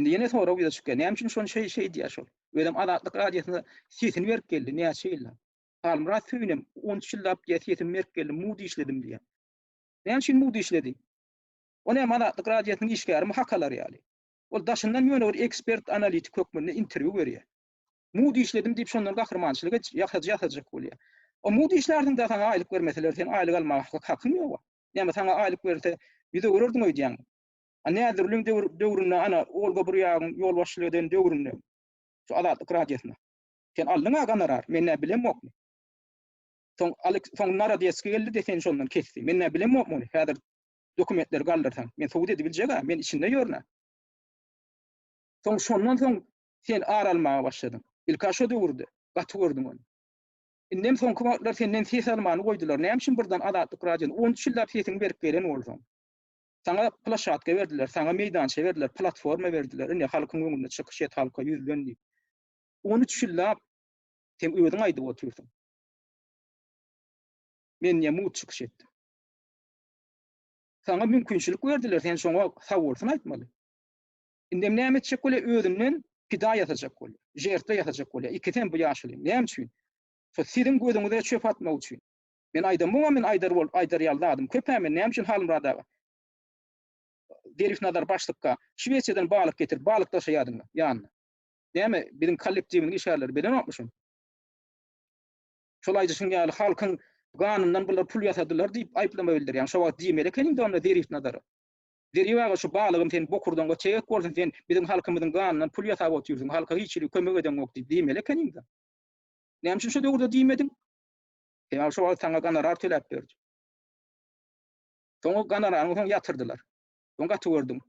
Indi yine sonra bir düşük. Ne için şon şey diye şol. Ödem adatlyk radiyasynda sesini berip geldi. Ne şeyler. Halmra söýnem 10 ýyllap sesini berip geldi. Mudy işledim diye. Ne için mudy işledi? O ne adatlyk radiyasynın işgärimi hakalar ýaly. Ol daşyndan ýöne bir ekspert analitik hökmünde interwiu berýär. Mudy işledim diýip şondan gahrymançylyga ýatajak bolýar. O mudy işlerden de sana aýlyk bermeseler sen aýlyk almak hakyň ýok. Ýa-da sana aýlyk berse bize görürdün öýdýän. Näderliň döwründe ana olga bir ýagyn ýol başçylygydan döwründe. Şu adatlyk radiyasynda. Sen aldyň aganar, men ne bilemokmy? Soň Narodetski geldi de sen şondan kesdi. Men ne bilemokmy? Häzir dokumentleri galdyrsan, men sowut edip biljega, men içinde ýörnä. Soň şondan soň sen aralmağa başladyň. İlka şo döwürde, gaty gördüň onu. Indem soň kumaklar senden ses almany goýdular. Näme üçin birden adatlyk radioň 10 ýyllap sesini berip gelen bolsaň? Sana plaşatka berdiler, sana meýdança berdiler, platforma berdiler. Ine halkyň öňünde çykyş et, halka ýüzlendi. 13 ýyllap sen öýüň aýdyp oturýarsyň. Men ýa mut çykyş etdim. Sana mümkinçilik berdiler, sen şoňa sawursyň aýtmaly. Indem näme etjek bolýar özünden pida ýatajak bolýar, jertwe ýatajak bolýar. Ikiden bu ýaşaly. Näme üçin? Şo siziň gözüňize çöp atmak üçin. Men aýdamam, men aýdar ýaldadym. Köpämen näme üçin halyň rada? Derif nazar başlykka Şweçeden balyk getir, balyk taşıýadyň ýanyna. Näme bizim kollektiwiniň işgärleri bilen opmuşum. Şolay düşünýäli halkyň ganundan bular pul ýasadylar diýip aýplama bildirýän. Şo wagt diýmeli kenin de onda derif nazar. Deriwaga şu balygym sen bokurdan geçek bolsun sen bizim halkymyzyň ganundan pul ýasap oturýarsyň, halka hiçlik kömek eden ok diýip diýmeli kenin de. Näme üçin şo döwürde diýmediň? Ýa şo wagt saňa ganar töläp berdi. Soňa ganarany soň ýatyrdylar. Soňa gaty gördüm.